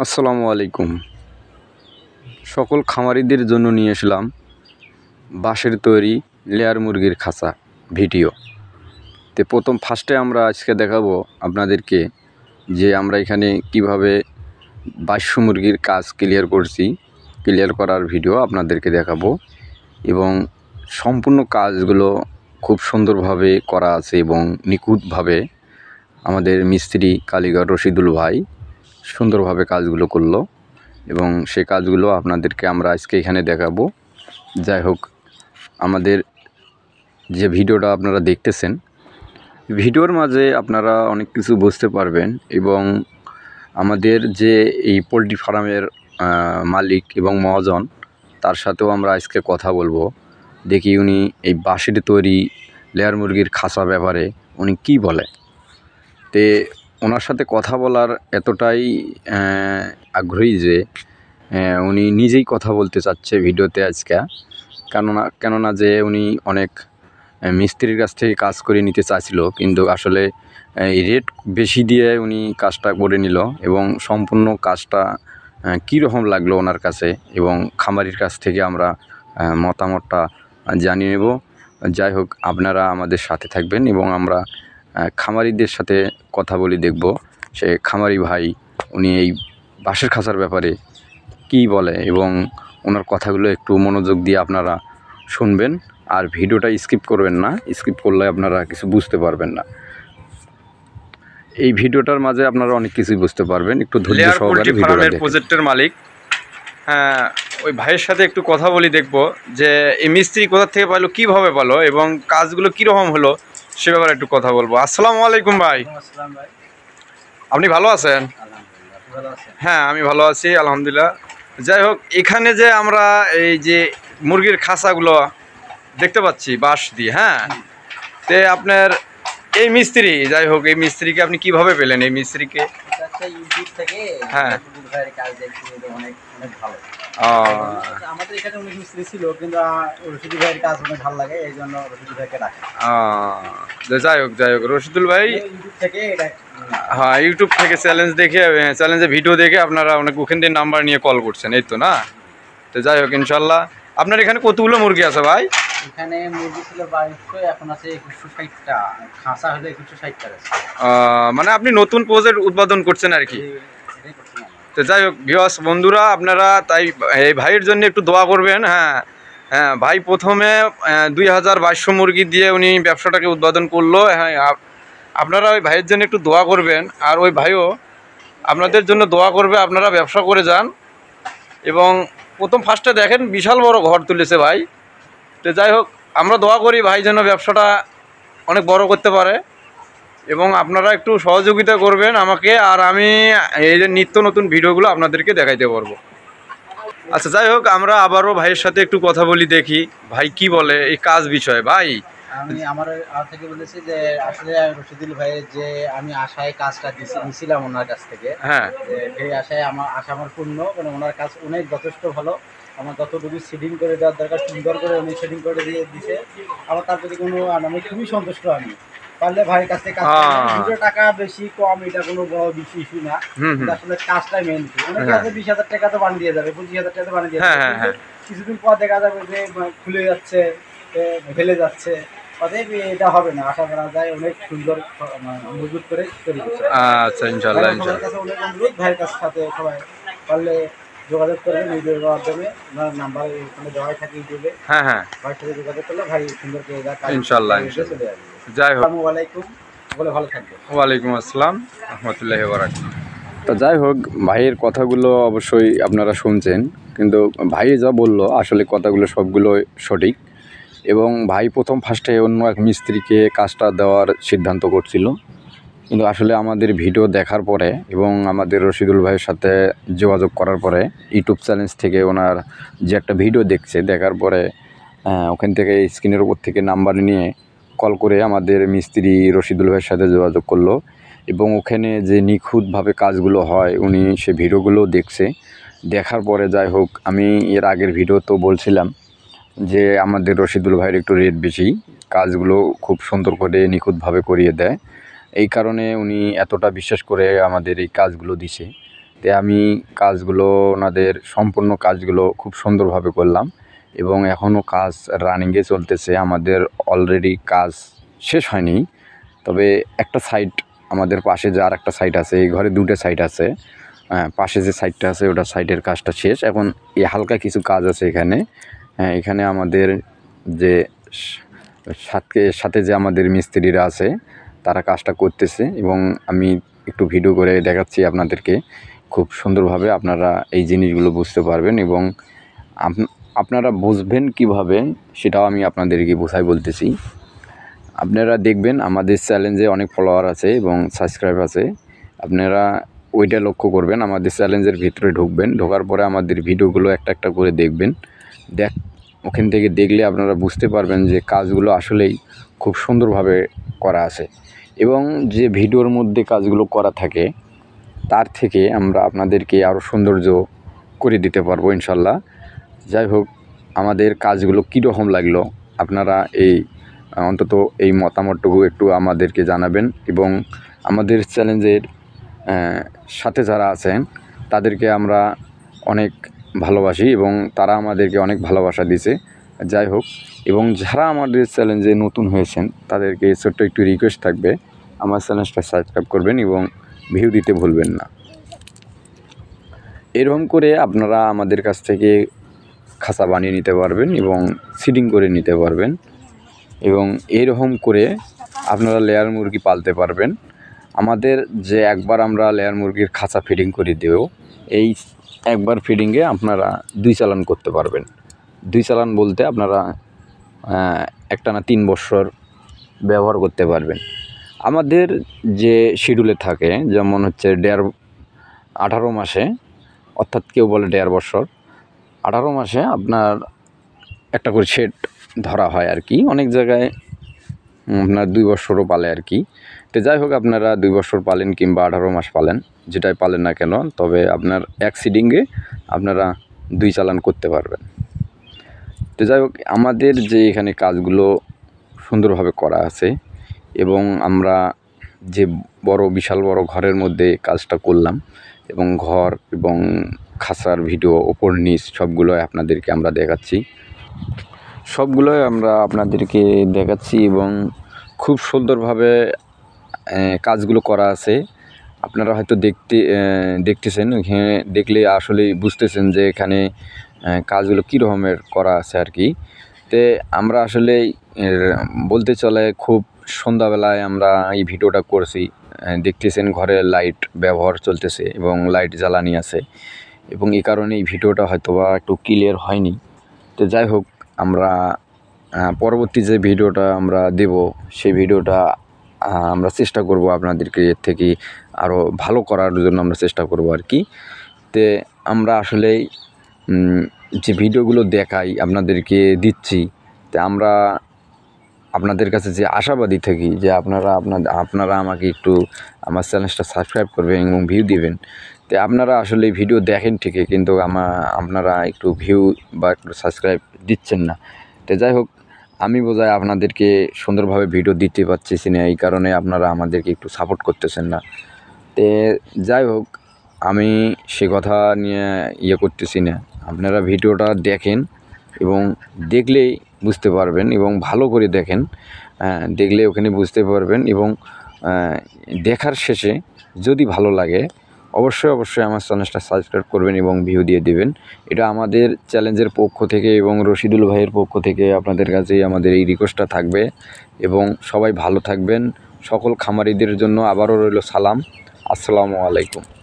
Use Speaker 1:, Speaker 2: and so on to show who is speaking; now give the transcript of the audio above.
Speaker 1: আসসালামু আলাইকুম। সকল খামারিদের জন্য নিয়ে আসলাম বাঁশের তৈরি লেয়ার মুরগির খাঁচা ভিডিও। ফার্স্টে আমরা আজকে দেখাবো আপনাদেরকে যে আমরা এখানে কিভাবে বাঁশ মুরগির কাজ ক্লিয়ার করার ভিডিও আপনাদেরকে দেখাবো এবং সম্পূর্ণ কাজগুলো খুব সুন্দরভাবে করা আছে এবং নিখুঁতভাবে আমাদের মিস্ত্রি কারিগর রশিদুল ভাই সুন্দরভাবে কাজগুলো করলো এবং সে কাজগুলো আপনাদেরকে আমরা আজকে এখানে দেখাবো। যাই হোক, আমাদের যে ভিডিওটা আপনারা দেখতেছেন, ভিডিওর মাঝে আপনারা অনেক কিছু বুঝতে পারবেন এবং আমাদের যে এই পোলট্রি ফার্মের মালিক এবং মহাজন, তার সাথেও আমরা আজকে কথা বলবো। দেখি উনি এই বাঁশের তৈরি লেয়ার মুরগির খাঁচা ব্যাপারে উনি কী বলে। ওনার সাথে কথা বলার এতটাই আগ্রহী যে উনি নিজেই কথা বলতে চাচ্ছে ভিডিওতে আজকে। কেননা যে উনি অনেক মিস্ত্রির কাছ থেকে কাজ করে নিতে চাইছিল, কিন্তু আসলে এই রেট বেশি দিয়ে উনি কাজটা করে নিল এবং সম্পূর্ণ কাজটা কীরকম লাগলো ওনার কাছে এবং খামারির কাছ থেকে আমরা মতামতটা জানিয়ে নেব। যাই হোক, আপনারা আমাদের সাথে থাকবেন এবং আমরা খামারিদের সাথে কথা বলি, দেখব সে খামারি ভাই উনি এই বাঁশের খাঁচার ব্যাপারে কী বলে এবং ওনার কথাগুলো একটু মনোযোগ দিয়ে আপনারা শুনবেন আর ভিডিওটা স্কিপ করবেন না। স্কিপ করলে আপনারা কিছু বুঝতে পারবেন না। এই ভিডিওটার মাঝে আপনারা অনেক কিছুই বুঝতে পারবেন, একটু ধৈর্য সহকারে ভিডিওটা দেখুন।
Speaker 2: প্রজেক্টের মালিক, হ্যাঁ, ওই ভাইয়ের সাথে একটু কথা বলি, দেখব যে এই মিস্ত্রি কোথা থেকে পাইলো, কীভাবে পালো এবং কাজগুলো কীরকম হলো সে ব্যাপারে একটু কথা বলবো। আসসালামু আলাইকুম ভাই। আপনি ভালো আছেন? হ্যাঁ, আমি ভালো আছি আলহামদুলিল্লাহ। যাই হোক, এখানে যে আমরা এই যে মুরগির খাঁচাগুলো দেখতে পাচ্ছি বাঁশ দিয়ে, হ্যাঁ, আপনার এই মিস্ত্রি, যাই হোক, এই মিস্ত্রিকে আপনি কিভাবে পেলেন? এই মিস্ত্রিকে
Speaker 3: ইউটিউব থেকে,
Speaker 2: হ্যাঁ,
Speaker 3: কাজ দেখছি, অনেক ভালো। আমাদের এখানে অনেক মিস্ত্রি ছিল, কিন্তু রশিদুল ভাইয়ের কাজ অনেক ভালো লাগে, এই জন্য রশিদুল ভাইকে ডাকে।
Speaker 2: যাই হোক, রশিদুল ভাই
Speaker 3: ইউটিউব থেকে,
Speaker 2: হ্যাঁ, ইউটিউব থেকে চ্যালেঞ্জে ভিডিও দেখে আপনারা অনেক ওখান থেকে নাম্বার নিয়ে কল করছেন, এই তো না? তো যাই হোক, ইনশাল্লাহ। আপনার এখানে কতগুলো মুরগি আছে ভাই?
Speaker 3: এখানে মুরগি ছিল 2200, এখন আছে 2160টা, খাঁচা হলে 2160টা আছে।
Speaker 2: মানে আপনি নতুন প্রজেক্ট উদ্বোধন করছেন আর কি। তো যাই হোক ভিউয়ার্স বন্ধুরা, আপনারা তাই এই ভাইয়ের জন্য একটু দোয়া করবেন। হ্যাঁ হ্যাঁ, ভাই প্রথমে 2200 মুরগি দিয়ে উনি ব্যবসাটাকে উদ্বোধন করলো। হ্যাঁ, আপনারা ওই ভাইয়ের জন্য একটু দোয়া করবেন আর ওই ভাইও আপনাদের জন্য দোয়া করবে, আপনারা ব্যবসা করে যান। এবং ফার্স্টে দেখেন বিশাল বড় ঘর তুলেছে ভাই। তো যাই হোক, আমরা দোয়া করি ভাই যেন ব্যবসাটা অনেক বড় করতে পারে এবং আপনারা একটু সহযোগিতা করবেন আমাকে, আর আমি এই যে নিত্য নতুন ভিডিওগুলো আপনাদেরকে দেখাইতে পারবো। আচ্ছা, যাই হোক, আমরা আবারও ভাইয়ের সাথে একটু কথা বলি, দেখি ভাই কি বলে এই কাজ বিষয়ে। ভাই,
Speaker 3: আমি আমার থেকে বলেছি যে আসলে রশিদুল ভাইয়ের যে আমি আশায় কাজটা নিয়েছিলাম ওনার কাছ থেকে,
Speaker 2: হ্যাঁ,
Speaker 3: এই আশায় আমার আমার পূর্ণ, মানে ওনার কাজ অনেক যথেষ্ট ভালো। আমার যতটুকু সেটিং করে দেওয়ার দরকার সুন্দর করে উনি সেটিং করে দিছে। আমার তার প্রতি কোনো, আমি খুবই সন্তুষ্ট। আমি পারলে ভাইয়ের কাছ থেকে 2 টাকা বেশি কম, এটা কোনো বড় ইস্যু না। আসলে কাজটাই মেন। অনেকে আছে 20,000 টাকা তো বানিয়ে দিয়ে যাবে, 25,000 টাকা তো বানিয়ে দিয়ে যাবে, কিছুদিন পর দেখা যাবে যে খুলে যাচ্ছে, ফেলে যাচ্ছে। অতএব এটা হবে না, আশা করা যায় অনেক সুন্দর মজবুত করে তৈরি করছে।
Speaker 2: আচ্ছা, ইনশাআল্লাহ।
Speaker 3: সবার কাছে অনেক অনুরোধ, ভাইয়ের কাছে সাথে সবাই পারলে যোগাযোগ করবেন ভিডিওর মাধ্যমে। ওনার নাম্বার ওখানে দেওয়াই থাকে ইউটিউবে।
Speaker 2: হ্যাঁ হ্যাঁ,
Speaker 3: ভাইয়ের সাথে যোগাযোগ করলে ভাই সুন্দর করে
Speaker 2: ইনশাআল্লাহ
Speaker 3: চলে আসবে।
Speaker 2: যাই হোক,
Speaker 3: আসসালামু আলাইকুম, বলে ভালো থাকবেন।
Speaker 2: ওয়ালাইকুম আসসালাম রহমতুল্লাহি ওয়া বারাকাতুহু।
Speaker 1: তো যাই হোক, ভাইয়ের কথাগুলো অবশ্যই আপনারা শুনছেন, কিন্তু ভাই যা বললো আসলে কথাগুলো সবগুলো সঠিক। এবং ভাই ফার্স্টে অন্য এক মিস্ত্রিকে কাজটা দেওয়ার সিদ্ধান্ত করছিল, কিন্তু আসলে আমাদের ভিডিও দেখার পরে এবং আমাদের রশিদুল ভাইয়ের সাথে যোগাযোগ করার পরে ইউটিউব চ্যানেল থেকে ওনার যে একটা ভিডিও দেখার পরে ওখান থেকে স্ক্রিনের উপর থেকে নাম্বার নিয়ে কল করে আমাদের মিস্ত্রি রশিদুল ভাইয়ের সাথে যোগাযোগ করলো এবং ওখানে যে নিখুঁতভাবে কাজগুলো হয় উনি সে ভিডিওগুলো দেখার পরে, যাই হোক, আমি এর আগের ভিডিও তো বলছিলাম যে আমাদের রশিদুল ভাইয়ের একটু রেট বেশি, কাজগুলো খুব সুন্দর করে নিখুঁতভাবে করিয়ে দেয়। এই কারণে উনি এতটা বিশ্বাস করে আমাদের এই কাজগুলো দিছে। তে আমি কাজগুলো ওনাদের সম্পূর্ণ কাজগুলো খুব সুন্দরভাবে করলাম এবং এখনও কাজ রানিংয়ে চলতেছে। আমাদের অলরেডি কাজ শেষ হয়নি, তবে একটা সাইড আমাদের পাশে যে আর একটা সাইড আছে, এই ঘরে 2টা সাইড আছে, পাশে যে সাইডটা আছে ওটা সাইডের কাজটা শেষ। এখন এই হালকা কিছু কাজ আছে এখানে। এখানে আমাদের যে সাথে যে আমাদের মিস্ত্রিরা আছে তারা কাজটা করতেছে এবং আমি একটু ভিডিও করে দেখাচ্ছি আপনাদেরকে। খুব সুন্দরভাবে আপনারা এই জিনিসগুলো বুঝতে পারবেন এবং আপনারা বুঝবেন কিভাবে সেটাও আমি আপনাদেরকে বোঝাই বলতেছি। আপনারা দেখবেন আমাদের চ্যানেলে অনেক ফলোয়ার আছে এবং সাবস্ক্রাইব আছে, আপনারা ওইটা লক্ষ্য করবেন। আমাদের চ্যানেলের ভিতরে ঢুকবেন, ঢোকার পরে আমাদের ভিডিওগুলো একটা একটা করে দেখবেন। ওখান থেকে দেখলে আপনারা বুঝতে পারবেন যে কাজগুলো আসলেই খুব সুন্দরভাবে করা আছে এবং যে ভিডিওর মধ্যে কাজগুলো করা থাকে তার থেকে আমরা আপনাদেরকে আরও সৌন্দর্য করে দিতে পারবো ইনশাল্লাহ। যাই হোক, আমাদের কাজগুলো কীরকম লাগলো আপনারা অন্তত এই মতামতটুকু একটু আমাদেরকে জানাবেন এবং আমাদের চ্যালেঞ্জের সাথে যারা আছেন তাদেরকে আমরা অনেক ভালোবাসি এবং তারা আমাদেরকে অনেক ভালোবাসা দিয়েছে। যাই হোক, এবং যারা আমাদের চ্যালেঞ্জে নতুন হয়েছেন তাদেরকে ছোট্ট একটু রিকোয়েস্ট থাকবে, আমার চ্যানেলটা সাবস্ক্রাইব করবেন এবং ভিউ দিতে ভুলবেন না। এরকম করে আপনারা আমাদের কাছ থেকে খাঁচা বানিয়ে নিতে পারবেন এবং সিডিং করে নিতে পারবেন এবং এরকম করে আপনারা লেয়ার মুরগি পালতে পারবেন। আমাদের যে একবার আমরা লেয়ার মুরগির খাঁচা ফিডিং করে দেব, এই একবার ফিডিংয়ে আপনারা 2 চালান করতে পারবেন। 2 চালান বলতে আপনারা একটানা 3 বছর ব্যবহার করতে পারবেন। আমাদের যে শিডিউলে থাকে, যেমন হচ্ছে 18 মাসে, অর্থাৎ কেউ বলে 1.5 বছর, 18 মাসে আপনার একটা করে সেট ধরা হয় আর কি। অনেক জায়গায় আপনার 2 বছরও পালে আর কি। তো যাই হোক, আপনারা 2 বছর পালেন কিংবা 18 মাস পালেন, যেটাই পালেন না কেন, তবে আপনার এক সিডিংয়ে আপনারা 2 চালান করতে পারবেন। তো যাই হোক, আমাদের যে এখানে কাজগুলো সুন্দরভাবে করা আছে এবং আমরা যে বিশাল বড় ঘরের মধ্যে কাজটা করলাম এবং ঘর এবং খাঁচার ভিডিও ওপর নিচ সবগুলোই আপনাদেরকে আমরা দেখাচ্ছি, এবং খুব সুন্দরভাবে কাজগুলো করা আছে। আপনারা হয়তো দেখতেছেন, এখানে দেখলে আসলেই বুঝতেছেন যে এখানে কাজগুলো কী রকমের করা আছে আর কি। তে আমরা আসলেই বলতে চলে খুব সন্ধ্যাবেলায় আমরা এই ভিডিওটা করছি। দেখতেছেন ঘরে লাইট ব্যবহার চলতেছে এবং লাইট জ্বালানি আছে এবং এই কারণে এই ভিডিওটা হয়তোবা একটু ক্লিয়ার হয়নি। তো যাই হোক, আমরা পরবর্তী যে ভিডিওটা আমরা দেব সেই ভিডিওটা আমরা চেষ্টা করব আপনাদেরকে এর থেকে আরও ভালো করার জন্য আমরা চেষ্টা করব আর কি। তে আমরা আসলেই যে ভিডিওগুলো দেখাই আপনাদেরকে দিচ্ছি, তে আমরা আপনাদের কাছে যে আশাবাদী থাকি যে আপনারা আমাকে একটু আমার চ্যানেলটা সাবস্ক্রাইব করবেন এবং ভিউ দিবেন। তো আপনারা আসলে ভিডিও দেখেন ঠিকই, কিন্তু আপনারা একটু ভিউ বা একটু সাবস্ক্রাইব দিচ্ছেন না। তো যাই হোক, আমি বোধহয় আপনাদেরকে সুন্দরভাবে ভিডিও দিতে পারতেছি না, এই কারণে আপনারা আমাদেরকে একটু সাপোর্ট করতেছেন না। তো যাই হোক, আমি সে কথা নিয়ে করতেছি না। আপনারা ভিডিওটা দেখেন এবং দেখলেই বুঝতে পারবেন এবং ভালো করে দেখেন, দেখলে ওখানে বুঝতে পারবেন এবং দেখার শেষে যদি ভালো লাগে অবশ্যই আমার চ্যানেলটা সাবস্ক্রাইব করবেন এবং ভিউ দিয়ে দেবেন। এটা আমাদের চ্যালেঞ্জের পক্ষ থেকে এবং রশিদুল ভাইয়ের পক্ষ থেকে আপনাদের কাছেই আমাদের এই রিকোয়েস্টটা থাকবে এবং সবাই ভালো থাকবেন। সকল খামারিদের জন্য আবারও রইল সালাম। আসসালামু আলাইকুম।